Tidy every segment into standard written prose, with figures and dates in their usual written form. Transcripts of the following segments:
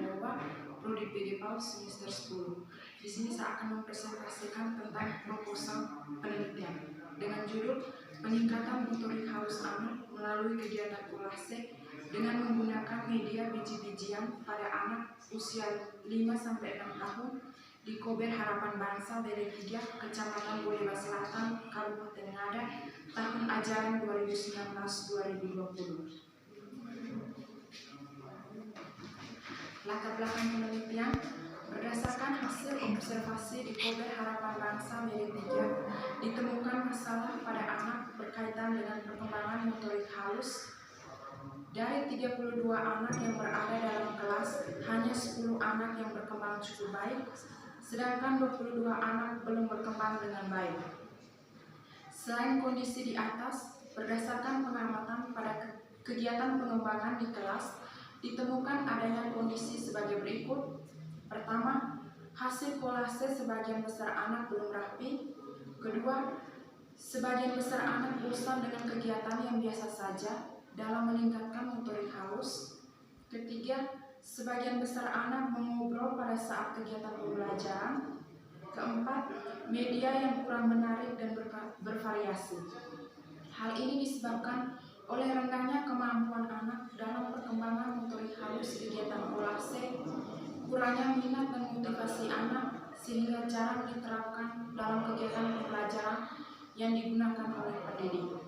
Lewa, Prodi PG PAUD semester 10. Di sini saya akan mempresentasikan tentang proposal penelitian dengan judul peningkatan motorik halus anak melalui kegiatan kolase dengan menggunakan media biji-bijian pada anak usia 5-6 tahun di Kober Harapan Bangsa BD 3, Kecamatan Bolewa Selatan, Kabupaten Ngada, tahun ajaran 2019-2020. Latar belakang penelitian berdasarkan hasil observasi di Kober Harapan Bangsa BD 3, ditemukan masalah pada anak berkaitan dengan perkembangan motorik halus. Dari 32 anak yang berada dalam kelas, hanya 10 anak yang berkembang cukup baik, sedangkan 22 anak belum berkembang dengan baik. Selain kondisi di atas, berdasarkan pengamatan pada kegiatan pengembangan di kelas, ditemukan adanya kondisi sebagai berikut. Pertama, hasil kolase sebagian besar anak belum rapi. Kedua, sebagian besar anak bosan dengan kegiatan yang biasa saja dalam meningkatkan motorik halus. Ketiga, sebagian besar anak mengobrol pada saat kegiatan pembelajaran. Keempat, media yang kurang menarik dan bervariasi. Hal ini disebabkan oleh rendahnya kemampuan anak dalam perkembangan motorik halus kegiatan kolase, kurangnya minat dan motivasi anak sehingga jarang diterapkan dalam kegiatan pembelajaran yang digunakan oleh pendidik,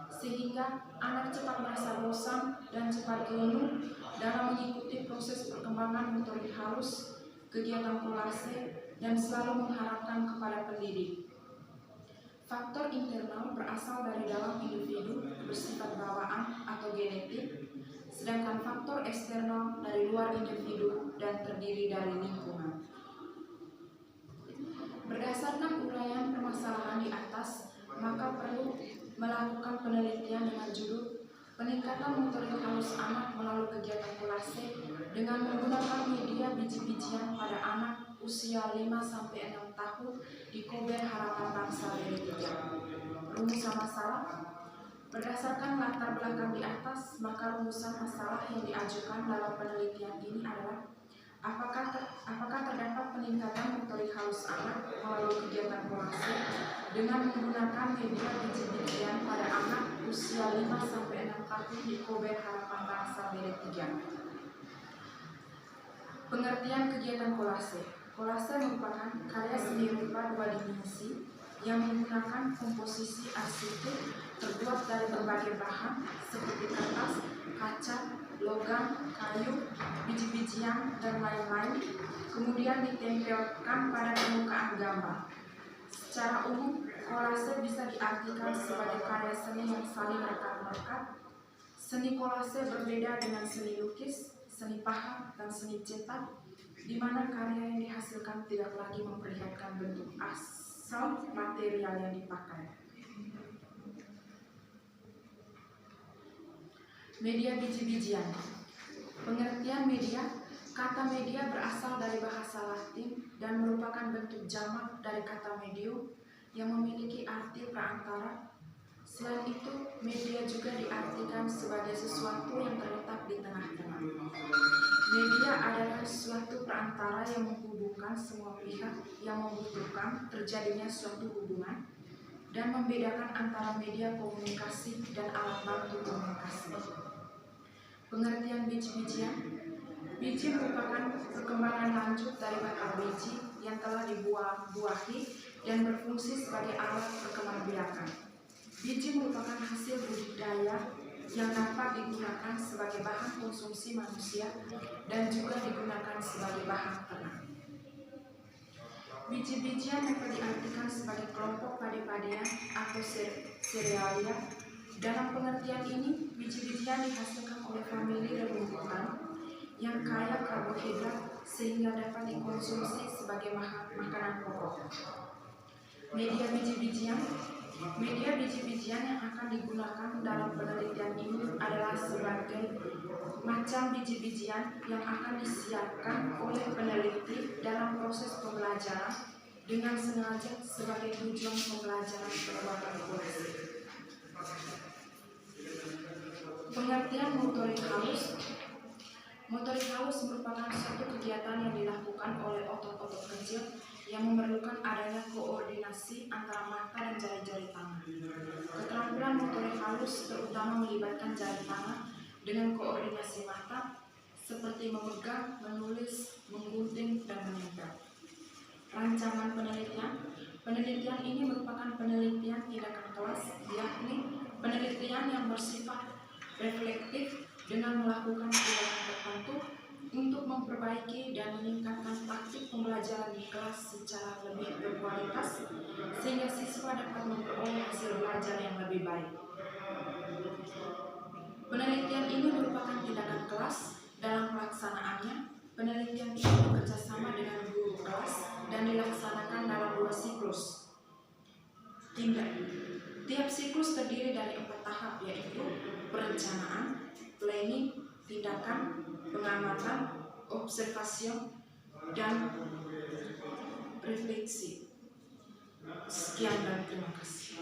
sehingga anak cepat merasa bosan dan cepat jenuh dalam mengikuti proses perkembangan motorik halus kegiatan kolase dan selalu mengharapkan kepada pendidik. Faktor internal berasal dari dalam individu bersifat bawaan atau genetik, sedangkan faktor eksternal dari luar individu dan terdiri dari lingkungan. Berdasarkan uraian permasalahan di atas, maka perlu melakukan penelitian dengan judul peningkatan motorik halus anak melalui kegiatan kolase dengan menggunakan media biji-bijian pada anak usia 5-6 tahun di Kober Harapan Bangsa BD 3. Rumusan masalah berdasarkan latar belakang di atas, maka rumusan masalah yang diajukan dalam penelitian ini adalah apakah terdapat peningkatan motorik halus anak melalui kegiatan kolase dengan menggunakan media biji-bijian pada anak usia 5-6 tahun di Kober Harapan Bangsa BD 3. Pengertian kegiatan kolase. Kolase merupakan karya seni rupa 2 dimensi yang menggunakan komposisi arsitek terbuat dari berbagai bahan seperti kertas, kaca, logam, kayu, biji-bijian, dan lain-lain, kemudian ditempelkan pada permukaan gambar. Secara umum, kolase bisa diartikan sebagai karya seni yang saling rekat-rekat. Seni kolase berbeda dengan seni lukis, seni pahat, dan seni cetak, di mana karya yang dihasilkan tidak lagi memperlihatkan bentuk asal material yang dipakai. Media biji-bijian. Pengertian media. Kata media berasal dari bahasa Latin dan merupakan bentuk jamak dari kata medium yang memiliki arti perantara. Selain itu, media juga diartikan sebagai sesuatu yang terletak di tengah-tengah. Media adalah suatu perantara yang menghubungkan semua pihak yang membutuhkan terjadinya suatu hubungan dan membedakan antara media komunikasi dan alat bantu komunikasi. Pengertian biji-bijian. Biji merupakan perkembangan lanjut dari bakal biji yang telah dibuahi dan berfungsi sebagai alat perkembangbiakan. Biji merupakan hasil budidaya yang dapat digunakan sebagai bahan konsumsi manusia dan juga digunakan sebagai bahan ternak. Biji-bijian dapat diartikan sebagai kelompok padi-padian atau serealia. Dalam pengertian ini, biji-bijian dihasilkan oleh famili rembukan yang kaya karbohidrat sehingga dapat dikonsumsi sebagai makanan pokok. Media biji-bijian. Media biji-bijian yang akan digunakan dalam penelitian ini adalah sebagai macam biji-bijian yang akan disiapkan oleh peneliti dalam proses pembelajaran dengan sengaja sebagai tujuan pembelajaran perbuatan kolase. Pengertian motorik halus. Motorik halus merupakan suatu yang memerlukan adanya koordinasi antara mata dan jari-jari tangan. Keterampilan motorik halus terutama melibatkan jari tangan dengan koordinasi mata seperti memegang, menulis, menggunting, dan menempel. Rancangan penelitian. Penelitian ini merupakan penelitian tindakan kelas, yakni penelitian yang bersifat reflektif dengan melakukan tindakan tertentu untuk memperbaiki dan meningkatkan praktik pembelajaran di kelas secara lebih berkualitas sehingga siswa dapat memperoleh hasil belajar yang lebih baik. Penelitian ini merupakan tindakan kelas. Dalam pelaksanaannya, penelitian ini bekerjasama dengan guru kelas dan dilaksanakan dalam 2 siklus. Tiap siklus terdiri dari 4 tahap, yaitu perencanaan, planning, tindakan, pengamatan, observasi, dan refleksi. Sekian dan terima kasih.